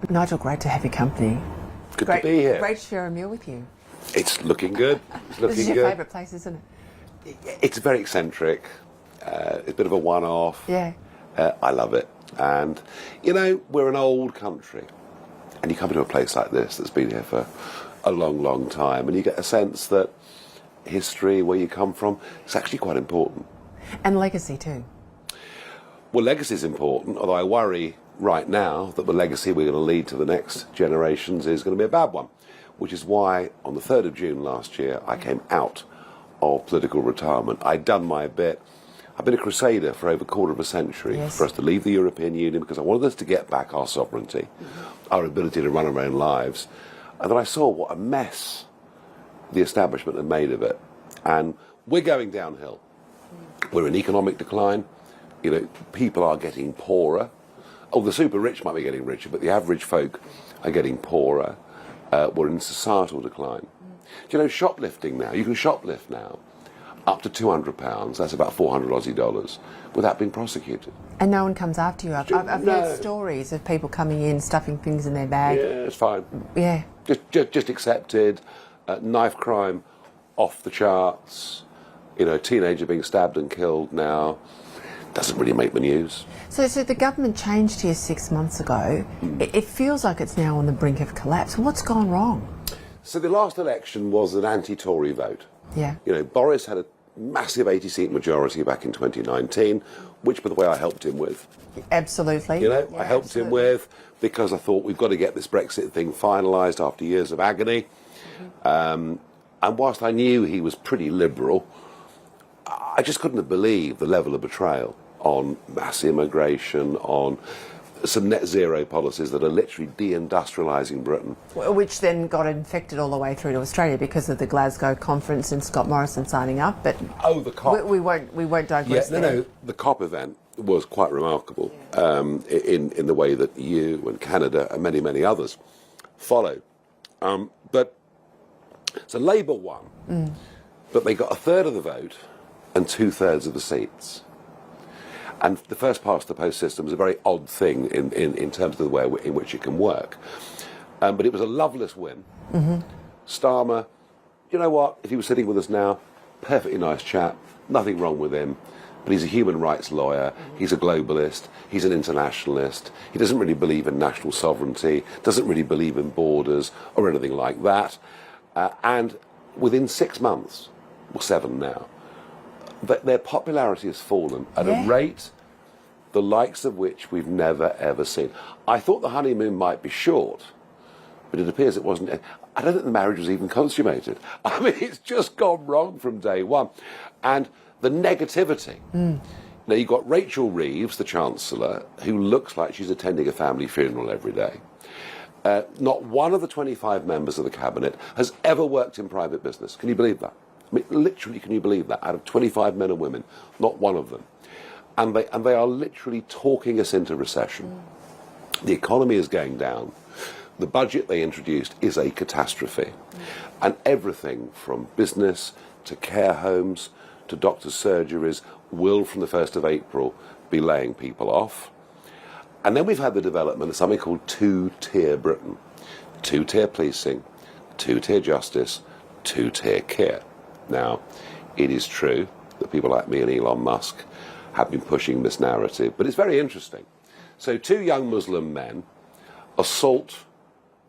Nigel, great to have your company. Good to be here. Great to share a meal with you. It's looking good. It's looking This is your good. favourite place, isn't it? It's very eccentric. It's a bit of a one-off. Yeah. I love it. And, you know, we're an old country. And you come into a place like this that's been here for a long, long time, and you get a sense that history, where you come from, is actually quite important. And legacy too. Well, legacy is important, although I worry right now that the legacy we're going to lead to the next generations is going to be a bad one, which is why on the 3rd of June last year I came out of political retirement. I'd done my bit. I've been a crusader for over a quarter of a century for us to leave the European Union because I wanted us to get back our sovereignty, our ability to run our own lives. And then I saw what a mess the establishment had made of it. And we're going downhill. We're in economic decline. You know, people are getting poorer. Oh, the super rich might be getting richer, but the average folk are getting poorer. We're in societal decline. Do you know, shoplifting now, you can shoplift now up to £200, that's about 400 Aussie dollars, without being prosecuted. And no one comes after you. I've heard stories of people coming in, stuffing things in their bag. Yeah, it's fine. Yeah. Just accepted. Knife crime off the charts. You know, a teenager being stabbed and killed now. Doesn't really make the news. So the government changed here 6 months ago. It feels like it's now on the brink of collapse. What's gone wrong? So the last election was an anti-Tory vote. Yeah. You know, Boris had a massive 80-seat majority back in 2019, which, by the way, I helped him with. Absolutely. You know, I helped him with because I thought we've got to get this Brexit thing finalised after years of agony. And whilst I knew he was pretty liberal, I just couldn't have believed the level of betrayal on mass immigration, on some net zero policies that are literally deindustrialising Britain. Which then got infected all the way through to Australia because of the Glasgow conference and Scott Morrison signing up. But the COP. We won't digress there. No, the COP event was quite remarkable in the way that you and Canada and many, many others followed. But so Labour won, but they got a third of the vote and 2/3 of the seats. And the first past the post system is a very odd thing in terms of the way in which it can work. But it was a loveless win. Starmer, you know what, if he was sitting with us now, perfectly nice chap, nothing wrong with him, but he's a human rights lawyer, he's a globalist, he's an internationalist, he doesn't really believe in national sovereignty, doesn't really believe in borders or anything like that. And within 6 months, or 7 now, their popularity has fallen at a rate the likes of which we've never, ever seen. I thought the honeymoon might be short, but it appears it wasn't. I don't think the marriage was even consummated. I mean, it's just gone wrong from day one. And the negativity. Now, you've got Rachel Reeves, the Chancellor, who looks like she's attending a family funeral every day. Not one of the 25 members of the Cabinet has ever worked in private business. Can you believe that? I mean, literally, can you believe that? Out of 25 men and women, not one of them. And they are literally talking us into recession. The economy is going down. The budget they introduced is a catastrophe. And everything from business to care homes to doctors' surgeries will, from the 1st of April, be laying people off. And then we've had the development of something called two-tier Britain. Two-tier policing, two-tier justice, two-tier care. Now, it is true that people like me and Elon Musk have been pushing this narrative, but it's very interesting. So 2 young Muslim men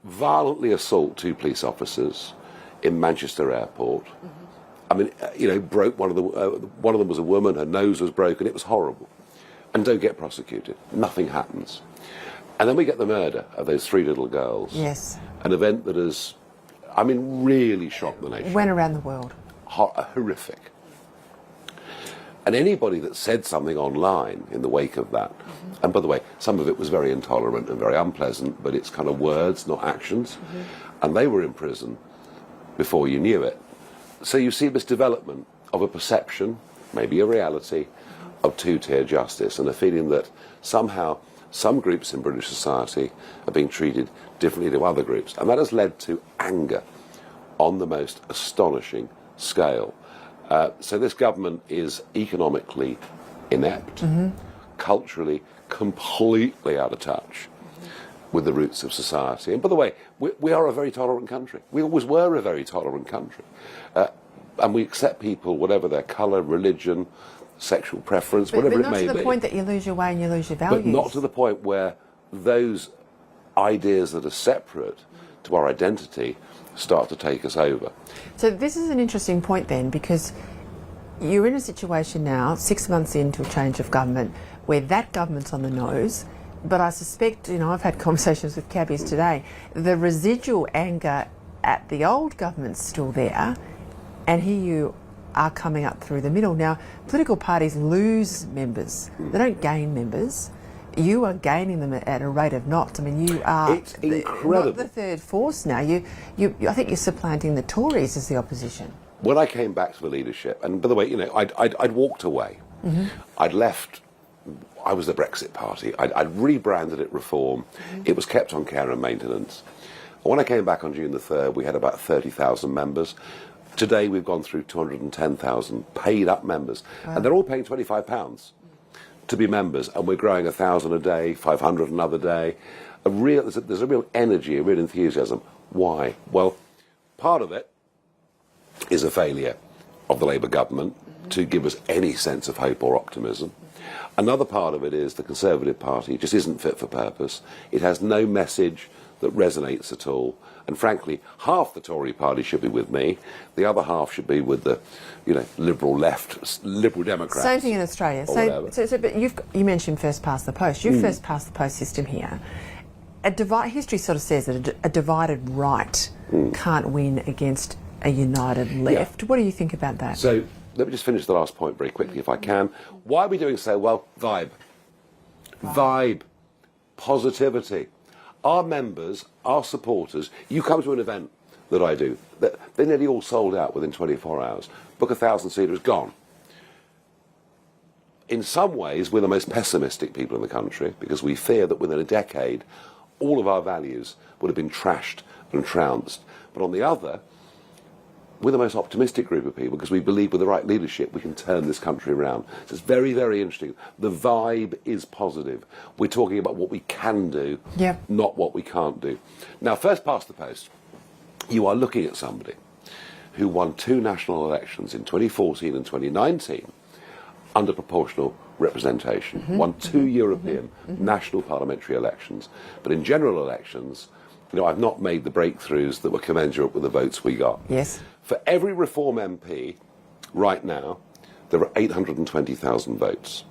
violently assault 2 police officers in Manchester Airport. I mean, you know, broke one of them was a woman, her nose was broken, it was horrible. And don't get prosecuted. Nothing happens. And then we get the murder of those 3 little girls. Yes. An event that has, I mean, really shocked the nation. Went around the world. Horrific. And anybody that said something online in the wake of that, and by the way, some of it was very intolerant and very unpleasant, but it's kind of words, not actions, and they were in prison before you knew it. So you see this development of a perception, maybe a reality, of two-tier justice and a feeling that somehow some groups in British society are being treated differently to other groups. And that has led to anger on the most astonishing scale. So this government is economically inept, culturally completely out of touch. with the roots of society. And by the way, we are a very tolerant country. We always were a very tolerant country. And we accept people, whatever their colour, religion, sexual preference, whatever it may be. But not to the point that you lose your way and you lose your values. But not to the point where those ideas that are separate to our identity start to take us over. So this is an interesting point then, because you're in a situation now, 6 months into a change of government, where that government's on the nose. But I suspect, I've had conversations with cabbies today, the residual anger at the old government's still there, and here you are coming up through the middle. Now, political parties lose members. They don't gain members. You are gaining them at a rate of knots. I mean, you are it's incredible. Not the third force now. I think you're supplanting the Tories as the opposition. When I came back to the leadership, and by the way, I'd walked away. I'd left. I was the Brexit Party. I'd rebranded it Reform. It was kept on care and maintenance. And when I came back on June the 3rd, we had about 30,000 members. Today, we've gone through 210,000 paid-up members. Wow. And they're all paying £25 to be members. And we're growing 1,000 a day, 500 another day. There's a real energy, a real enthusiasm. Why? Well, part of it is a failure of the Labour government to give us any sense of hope or optimism. Another part of it is the Conservative Party just isn't fit for purpose. It has no message that resonates at all. And frankly, half the Tory party should be with me. The other half should be with the, liberal left, liberal Democrats. Same thing in Australia. But you mentioned first past the post. You first past the post system here. History sort of says that a divided right can't win against a united left. Yeah. What do you think about that? So let me just finish the last point very quickly, if I can. Why are we doing so well? Vibe. Positivity. Our members, our supporters, you come to an event that I do, they're nearly all sold out within 24 hours. Book 1,000-seater, gone. In some ways, we're the most pessimistic people in the country because we fear that within a decade, all of our values would have been trashed and trounced. But on the other, we're the most optimistic group of people because we believe with the right leadership we can turn this country around. So it's very, very interesting. The vibe is positive. We're talking about what we can do, not what we can't do. Now, first past the post, you are looking at somebody who won 2 national elections in 2014 and 2019 under proportional representation, won 2 European national parliamentary elections. But in general elections, I've not made the breakthroughs that were commensurate with the votes we got. Yes. For every Reform MP, right now, there are 820,000 votes.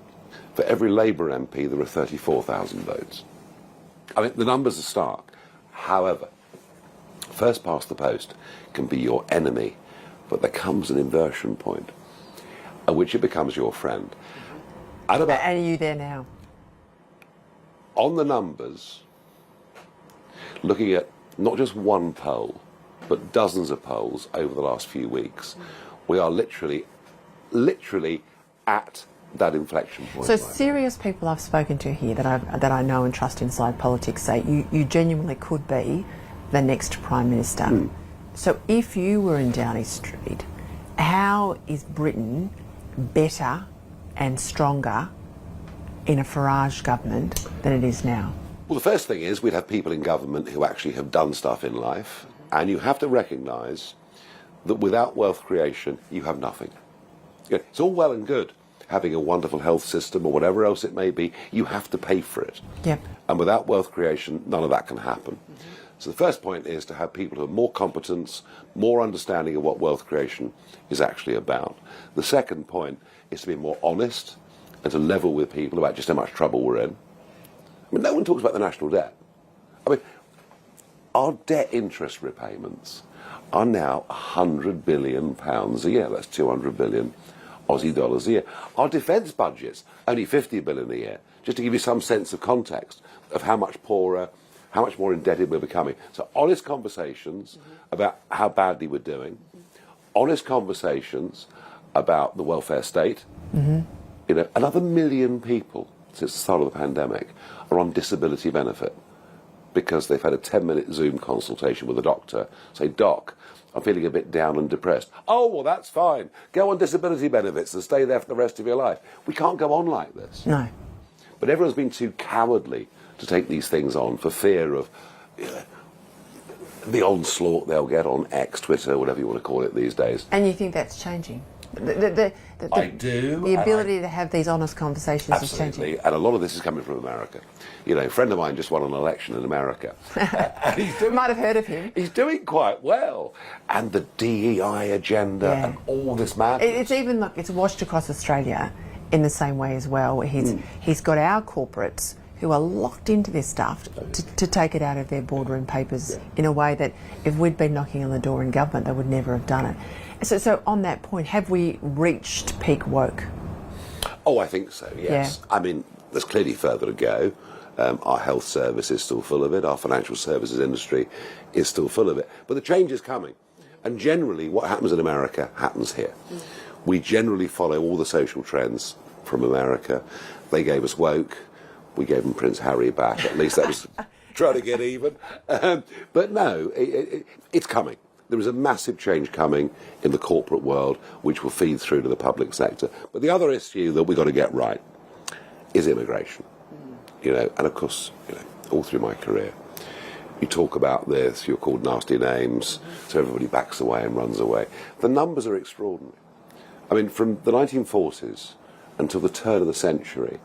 For every Labour MP, there are 34,000 votes. I mean, the numbers are stark. However, first past the post can be your enemy, but there comes an inversion point at which it becomes your friend. And are you there now? On the numbers, looking at not just one poll, but dozens of polls over the last few weeks, we are literally at that inflection point. So serious people I've spoken to here that I know and trust inside politics say you genuinely could be the next Prime Minister. So if you were in Downing Street, how is Britain better and stronger in a Farage government than it is now? Well, the first thing is we'd have people in government who actually have done stuff in life, and you have to recognise that without wealth creation, you have nothing. It's all well and good having a wonderful health system or whatever else it may be. You have to pay for it. Yep. And without wealth creation, none of that can happen. So the first point is to have people who have more competence, more understanding of what wealth creation is actually about. The second point is to be more honest and to level with people about just how much trouble we're in. I mean, no one talks about the national debt. I mean, our debt interest repayments are now £100 billion a year. That's 200 billion Aussie dollars a year. Our defence budget's only 50 billion a year, just to give you some sense of context of how much poorer, how much more indebted we're becoming. So honest conversations about how badly we're doing, honest conversations about the welfare state. Another 1 million people since the start of the pandemic are on disability benefit because they've had a 10-minute Zoom consultation with a doctor. Say, Doc, I'm feeling a bit down and depressed. Oh, well, that's fine. Go on disability benefits and stay there for the rest of your life. We can't go on like this. No. But everyone's been too cowardly to take these things on for fear of the onslaught they'll get on X, Twitter, whatever you want to call it these days. And you think that's changing? I do. The ability to have these honest conversations Absolutely. is changing. And a lot of this is coming from America. You know, a friend of mine just won an election in America. You might have heard of him. He's doing quite well. And the DEI agenda and all this madness. It's even like it's washed across Australia in the same way as well. He's got our corporates who are locked into this stuff to take it out of their boardroom papers in a way that if we'd been knocking on the door in government, they would never have done it. So on that point, have we reached peak woke? Oh, I think so, yes. Yeah. I mean, there's clearly further to go. Our health service is still full of it. Our financial services industry is still full of it. But the change is coming. And generally, what happens in America happens here. We generally follow all the social trends from America. They gave us woke. We gave them Prince Harry back. At least that was trying to get even. But no, it's coming. There is a massive change coming in the corporate world, which will feed through to the public sector. But the other issue that we've got to get right is immigration. You know, and of course, you know, all through my career, you talk about this, you're called nasty names, so everybody backs away and runs away. The numbers are extraordinary. I mean, from the 1940s until the turn of the century,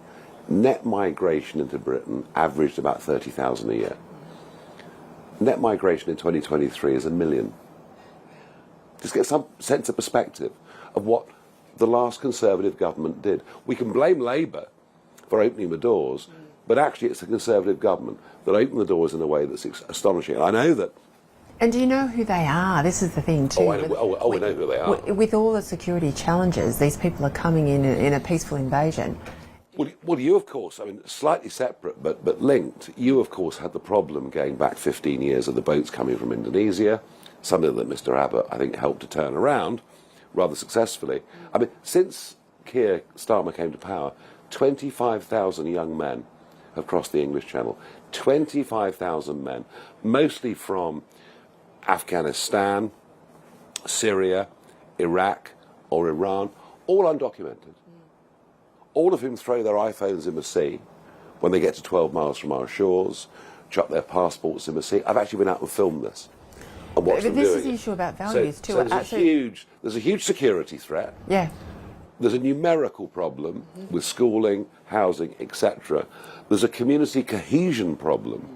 net migration into Britain averaged about 30,000 a year. Net migration in 2023 is 1 million. Just get some sense of perspective of what the last Conservative government did. We can blame Labour for opening the doors, but actually it's the Conservative government that opened the doors in a way that's astonishing. And I know that. And do you know who they are? This is the thing too. I know who they are. With all the security challenges, these people are coming in a peaceful invasion. Well, you, of course, I mean, slightly separate but linked, you, of course, had the problem going back 15 years of the boats coming from Indonesia, something that Mr Abbott, I think, helped to turn around rather successfully. I mean, since Keir Starmer came to power, 25,000 young men have crossed the English Channel. 25,000 men, mostly from Afghanistan, Syria, Iraq or Iran, all undocumented. All of whom throw their iPhones in the sea when they get to 12 miles from our shores, chuck their passports in the sea. I've actually been out and filmed this. And watched them doing it. This is the issue about values too. So there's a huge security threat. Yeah. There's a numerical problem with schooling, housing, etc. There's a community cohesion problem.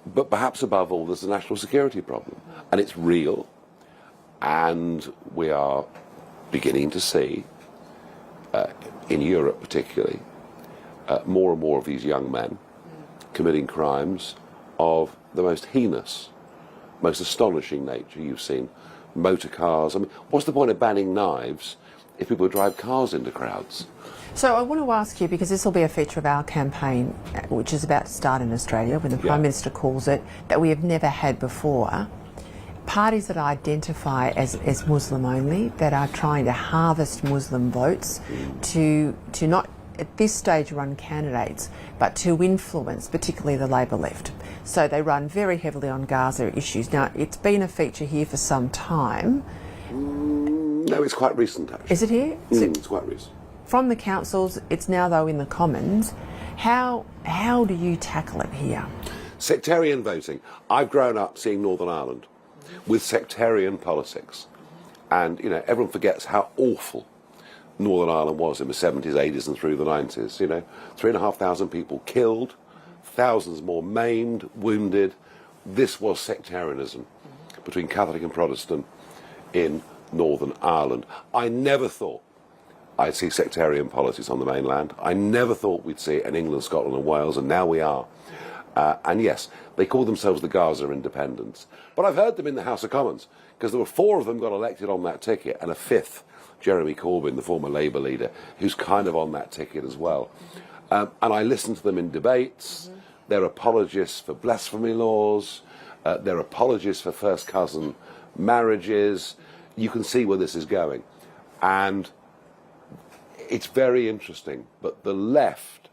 But perhaps above all, there's a national security problem. And it's real. And we are beginning to see, in Europe particularly, more and more of these young men committing crimes of the most heinous, most astonishing nature. You've seen motor cars. I mean, what's the point of banning knives if people drive cars into crowds? So I want to ask you, because this will be a feature of our campaign, which is about to start in Australia, when the Prime Minister calls it, that we have never had before. Parties that identify as Muslim only, that are trying to harvest Muslim votes to not at this stage run candidates, but to influence particularly the Labor left. So they run very heavily on Gaza issues. Now, it's been a feature here for some time. No, it's quite recent actually. Is it here? It's quite recent. From the councils, it's now though in the Commons. How do you tackle it here? Sectarian voting. I've grown up seeing Northern Ireland with sectarian politics. And, you know, everyone forgets how awful Northern Ireland was in the 70s, 80s and through the 90s. You know, 3,500 people killed, thousands more maimed, wounded. This was sectarianism between Catholic and Protestant in Northern Ireland. I never thought I'd see sectarian politics on the mainland. I never thought we'd see it in England, Scotland and Wales, and now we are. And yes, they call themselves the Gaza Independents. But I've heard them in the House of Commons, because there were 4 of them got elected on that ticket, and a 5th, Jeremy Corbyn, the former Labour leader, who's kind of on that ticket as well. And I listen to them in debates. They're apologists for blasphemy laws. They're apologists for first cousin marriages. You can see where this is going. And it's very interesting. But the left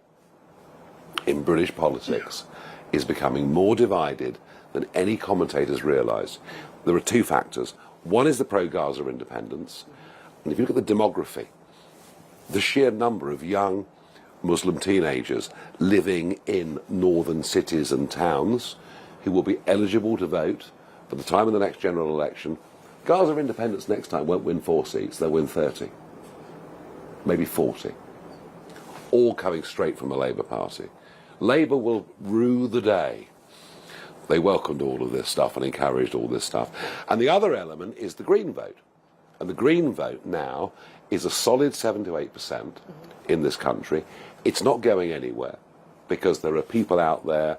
in British politics is becoming more divided than any commentators realise. There are 2 factors. One is the pro-Gaza independence. And if you look at the demography, the sheer number of young Muslim teenagers living in northern cities and towns who will be eligible to vote for the time of the next general election. Gaza independence next time won't win 4 seats, they'll win 30, maybe 40, all coming straight from the Labour Party. Labour will rue the day they welcomed all of this stuff and encouraged all this stuff. And the other element is the Green vote. And the Green vote now is a solid 7 to 8% in this country. It's not going anywhere because there are people out there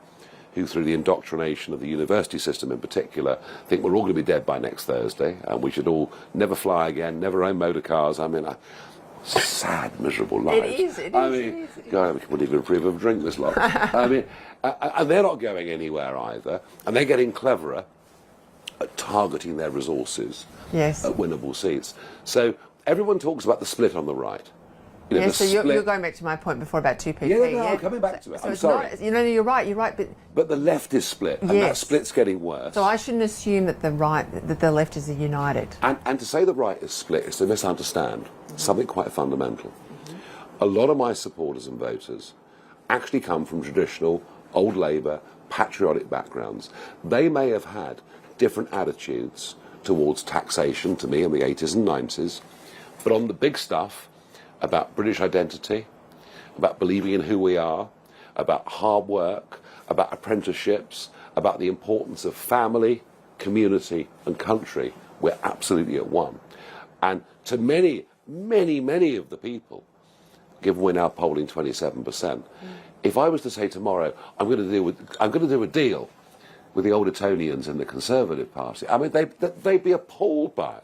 who, through the indoctrination of the university system in particular, think we're all going to be dead by next Thursday and we should all never fly again, never own motor cars. I mean, sad, miserable lives. It is. God, we couldn't even approve of a drink this lot. I mean, and they're not going anywhere either, and they're getting cleverer at targeting their resources at winnable seats. So everyone talks about the split on the right. You know, so you're going back to my point before about 2PP. Yeah, I'm coming back to it. So I'm sorry. You're right. But the left is split, and that split's getting worse. So I shouldn't assume that the left is united. And to say the right is split is to misunderstand something quite fundamental. A lot of my supporters and voters actually come from traditional old Labour, patriotic backgrounds. They may have had different attitudes towards taxation to me in the 80s and 90s, but on the big stuff about British identity, about believing in who we are, about hard work, about apprenticeships, about the importance of family, community and country, we're absolutely at one. And to many of the people, given we're now polling 27%, if I was to say tomorrow I'm going to do a deal with the old Etonians in the Conservative Party, I mean they'd be appalled by it.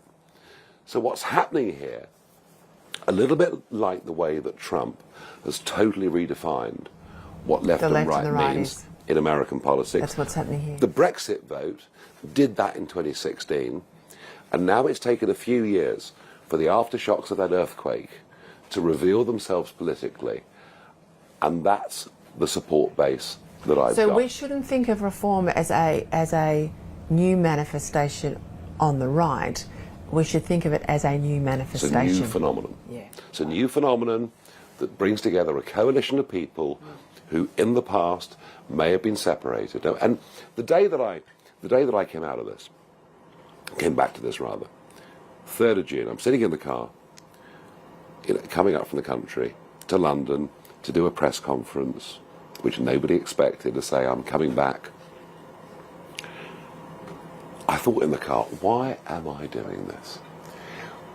So what's happening here, a little bit like the way that Trump has totally redefined what left and right means in American politics. That's what's happening here. The Brexit vote did that in 2016, and now it's taken a few years for the aftershocks of that earthquake to reveal themselves politically, and that's the support base that I've got. So we shouldn't think of reform as a new manifestation on the right. We should think of it as a new manifestation. It's a new phenomenon. Yeah. It's a new phenomenon that brings together a coalition of people who, in the past, may have been separated. And the day that I came out of this, came back to this rather, 3rd of June, I'm sitting in the car, coming up from the country to London to do a press conference, which nobody expected, to say I'm coming back. I thought in the car, why am I doing this?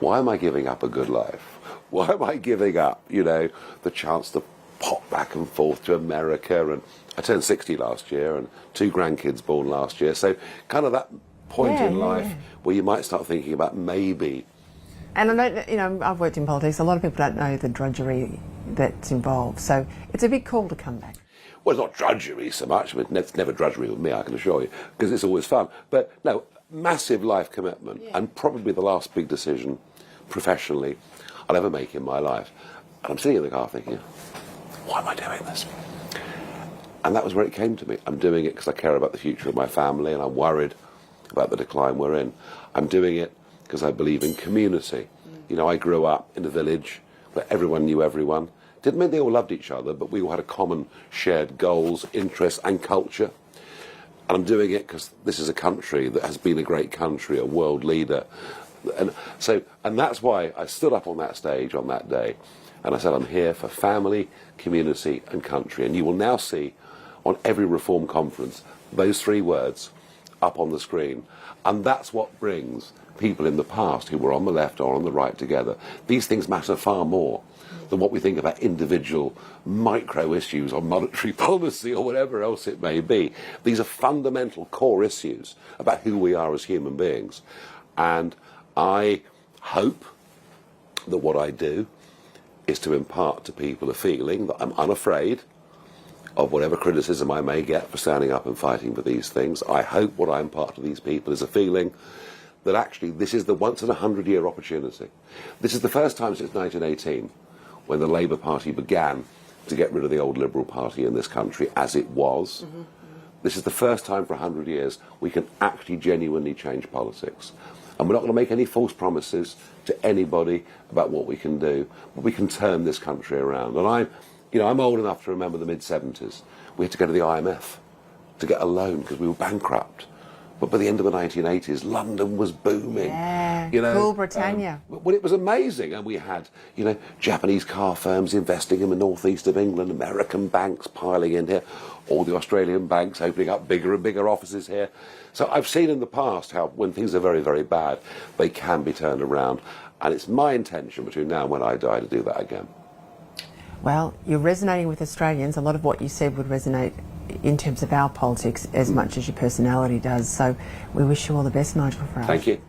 Why am I giving up a good life? Why am I giving up, the chance to pop back and forth to America? And I turned 60 last year and 2 grandkids born last year. So kind of that point in life where you might start thinking about maybe. And I don't, I've worked in politics. A lot of people don't know the drudgery that's involved. So it's a big call to come back. Well, it's not drudgery so much. I mean, it's never drudgery with me, I can assure you, because it's always fun. But no, massive life commitment, and probably the last big decision professionally I'll ever make in my life. And I'm sitting in the car thinking, why am I doing this? And that was where it came to me. I'm doing it because I care about the future of my family, and I'm worried about the decline we're in. I'm doing it because I believe in community. I grew up in a village where everyone knew everyone. Didn't mean they all loved each other, but we all had a common shared goals, interests and culture. And I'm doing it because this is a country that has been a great country, a world leader. And that's why I stood up on that stage on that day and I said, I'm here for family, community and country. And you will now see on every reform conference those 3 words up on the screen. And that's what brings people in the past who were on the left or on the right together. These things matter far more than what we think about individual micro issues or monetary policy or whatever else it may be. These are fundamental core issues about who we are as human beings. And I hope that what I do is to impart to people a feeling that I'm unafraid of whatever criticism I may get for standing up and fighting for these things. I hope what I impart to these people is a feeling that actually this is the once-in-a-100-year opportunity. This is the first time since 1918 when the Labour Party began to get rid of the old Liberal Party in this country as it was. This is the first time for 100 years we can actually genuinely change politics. And we're not going to make any false promises to anybody about what we can do, but we can turn this country around. And I'm You know, I'm old enough to remember the mid-70s. We had to go to the IMF to get a loan because we were bankrupt. But by the end of the 1980s, London was booming. Yeah, you know, cool Britannia. Well, it was amazing. And we had, you know, Japanese car firms investing in the northeast of England, American banks piling in here, all the Australian banks opening up bigger and bigger offices here. So I've seen in the past how when things are very, very bad, they can be turned around. And it's my intention between now and when I die to do that again. Well, you're resonating with Australians. A lot of what you said would resonate in terms of our politics as much as your personality does. So we wish you all the best, Nigel Farage. Thank you.